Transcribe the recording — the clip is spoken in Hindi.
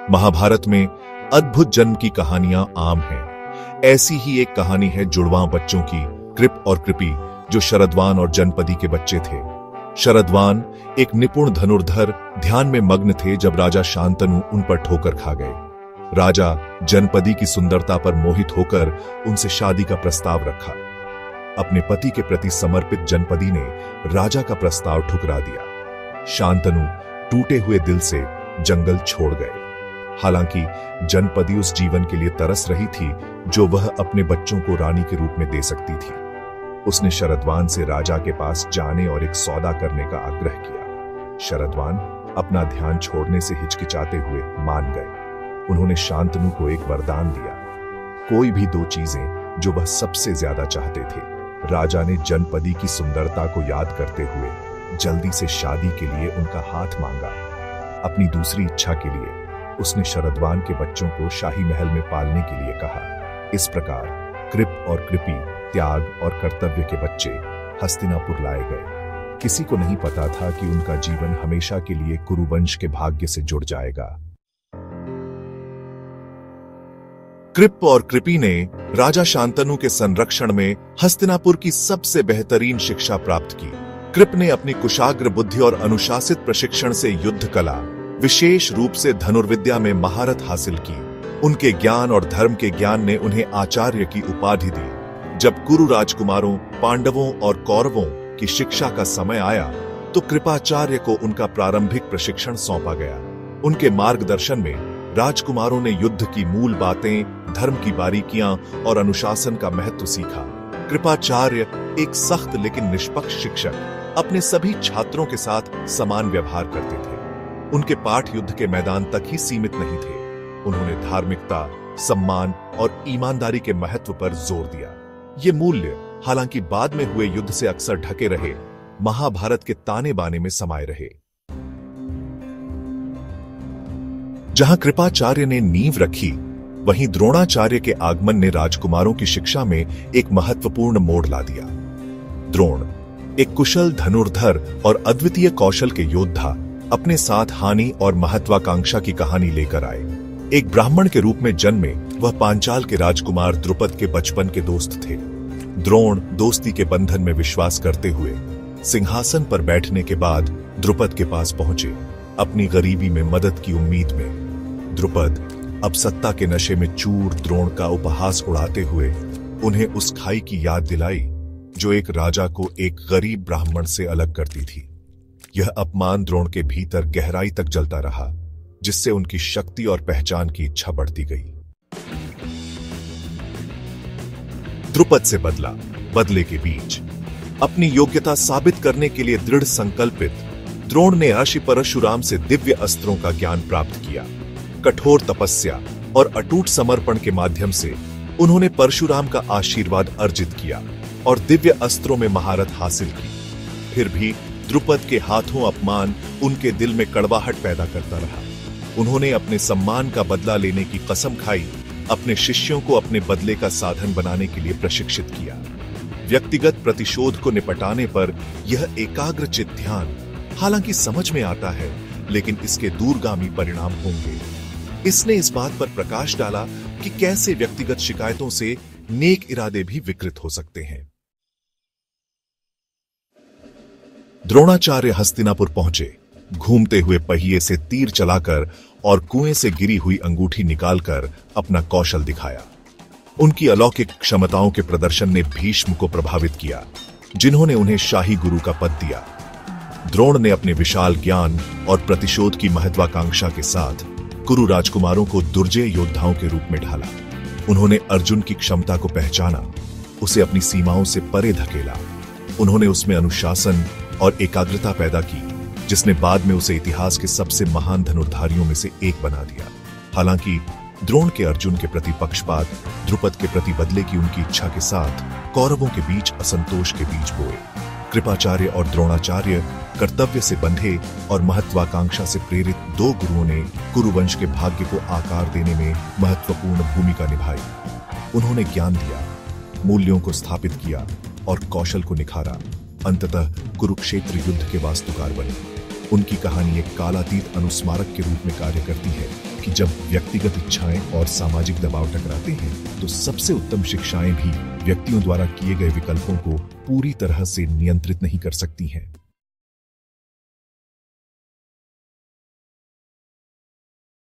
महाभारत में अद्भुत जन्म की कहानियां आम हैं। ऐसी ही एक कहानी है जुड़वां बच्चों की, कृप और कृपी, जो शरदवान और जनपदी के बच्चे थे। शरदवान एक निपुण धनुर्धर ध्यान में मग्न थे जब राजा शांतनु उन पर ठोकर खा गए। राजा जनपदी की सुंदरता पर मोहित होकर उनसे शादी का प्रस्ताव रखा। अपने पति के प्रति समर्पित जनपदी ने राजा का प्रस्ताव ठुकरा दिया। शांतनु टूटे हुए दिल से जंगल छोड़ गए। हालांकि जनपदी उस जीवन के लिए तरस रही थी जो वह अपने बच्चों को रानी के रूप में दे सकती थी। उसने शरदवान से राजा के पास जाने और एक सौदा करने का आग्रह किया। शरदवान अपना ध्यान छोड़ने से हिचकिचाते हुए मान गए। उन्होंने शांतनु को एक वरदान दिया, कोई भी दो चीजें जो वह सबसे ज्यादा चाहते थे। राजा ने जनपदी की सुंदरता को याद करते हुए जल्दी से शादी के लिए उनका हाथ मांगा। अपनी दूसरी इच्छा के लिए उसने शरदवान के बच्चों को शाही महल में पालने के लिए कहा। इस प्रकार कृप और कृपी, त्याग और कर्तव्य के बच्चे हस्तिनापुर लाए गए। किसी को नहीं पता था कि उनका जीवन हमेशा के लिए कुरुवंश के भाग्य से जुड़ जाएगा। कृप और कृपी ने राजा शांतनु के संरक्षण में हस्तिनापुर की सबसे बेहतरीन शिक्षा प्राप्त की। कृप ने अपनी कुशाग्र बुद्धि और अनुशासित प्रशिक्षण से युद्ध कला, विशेष रूप से धनुर्विद्या में महारत हासिल की। उनके ज्ञान और धर्म के ज्ञान ने उन्हें आचार्य की उपाधि दी। जब कुरु राजकुमारों, पांडवों और कौरवों की शिक्षा का समय आया तो कृपाचार्य को उनका प्रारंभिक प्रशिक्षण सौंपा गया। उनके मार्गदर्शन में राजकुमारों ने युद्ध की मूल बातें, धर्म की बारीकियां और अनुशासन का महत्व सीखा। कृपाचार्य एक सख्त लेकिन निष्पक्ष शिक्षक अपने सभी छात्रों के साथ समान व्यवहार करते थे। उनके पाठ युद्ध के मैदान तक ही सीमित नहीं थे। उन्होंने धार्मिकता, सम्मान और ईमानदारी के महत्व पर जोर दिया। ये मूल्य हालांकि बाद में हुए युद्ध से अक्सर ढके रहे, महाभारत के ताने बाने में समाये रहे। जहां कृपाचार्य ने नींव रखी, वहीं द्रोणाचार्य के आगमन ने राजकुमारों की शिक्षा में एक महत्वपूर्ण मोड़ ला दिया। द्रोण एक कुशल धनुर्धर और अद्वितीय कौशल के योद्धा अपने साथ हानि और महत्वाकांक्षा की कहानी लेकर आए। एक ब्राह्मण के रूप में जन्मे वह पांचाल के राजकुमार द्रुपद के बचपन के दोस्त थे। द्रोण दोस्ती के बंधन में विश्वास करते हुए सिंहासन पर बैठने के बाद द्रुपद के पास पहुंचे, अपनी गरीबी में मदद की उम्मीद में। द्रुपद अब सत्ता के नशे में चूर द्रोण का उपहास उड़ाते हुए उन्हें उस खाई की याद दिलाई जो एक राजा को एक गरीब ब्राह्मण से अलग करती थी। यह अपमान द्रोण के भीतर गहराई तक जलता रहा, जिससे उनकी शक्ति और पहचान की इच्छा बढ़ती गई। द्रुपद से बदले के बीच अपनी योग्यता साबित करने के लिए दृढ़ संकल्पित द्रोण ने ऋषि परशुराम से दिव्य अस्त्रों का ज्ञान प्राप्त किया। कठोर तपस्या और अटूट समर्पण के माध्यम से उन्होंने परशुराम का आशीर्वाद अर्जित किया और दिव्य अस्त्रों में महारत हासिल की। फिर भी द्रुपद के हाथों अपमान उनके दिल में कड़वाहट पैदा करता रहा। उन्होंने अपने सम्मान का बदला लेने की कसम खाई, अपने शिष्यों को अपने बदले का साधन बनाने के लिए प्रशिक्षित किया। व्यक्तिगत प्रतिशोध को निपटाने पर यह एकाग्रचित ध्यान हालांकि समझ में आता है, लेकिन इसके दूरगामी परिणाम होंगे। इसने इस बात पर प्रकाश डाला कि कैसे व्यक्तिगत शिकायतों से नेक इरादे भी विकृत हो सकते हैं। द्रोणाचार्य हस्तिनापुर पहुंचे। घूमते हुए पहिए से तीर चलाकर और कुएं से गिरी हुई अंगूठी निकालकर अपना कौशल दिखाया। उनकी अलौकिक क्षमताओं के प्रदर्शन ने भीष्म को प्रभावित किया, जिन्होंने उन्हें शाही गुरु का पद दिया। द्रोण ने अपने विशाल ज्ञान और प्रतिशोध की महत्वाकांक्षा के साथ कुरु राजकुमारों को दुर्जय योद्धाओं के रूप में ढाला। उन्होंने अर्जुन की क्षमता को पहचाना, उसे अपनी सीमाओं से परे धकेला। उन्होंने उसमें अनुशासन और एकाग्रता पैदा की, जिसने बाद में उसे इतिहास के सबसे महान धनुर्धारियों में से एक बना दिया। हालांकि द्रोण के अर्जुन के प्रति पक्षपात द्रुपद के प्रति बदले की उनकी इच्छा के साथ कौरवों के बीच असंतोष के बीज बोए। कृपाचार्य और द्रोणाचार्य कर्तव्य से बंधे और महत्वाकांक्षा से प्रेरित दो गुरुओं ने कुरुवंश के भाग्य को आकार देने में महत्वपूर्ण भूमिका निभाई। उन्होंने ज्ञान दिया, मूल्यों को स्थापित किया और कौशल को निखारा। अंततः कुरुक्षेत्र युद्ध के वास्तुकार बने। उनकी कहानी एक कालातीत अनुस्मारक के रूप में कार्य करती है कि जब व्यक्तिगत इच्छाएं और सामाजिक दबाव टकराते हैं तो सबसे उत्तम शिक्षाएं भी व्यक्तियों द्वारा किए गए विकल्पों को पूरी तरह से नियंत्रित नहीं कर सकती हैं।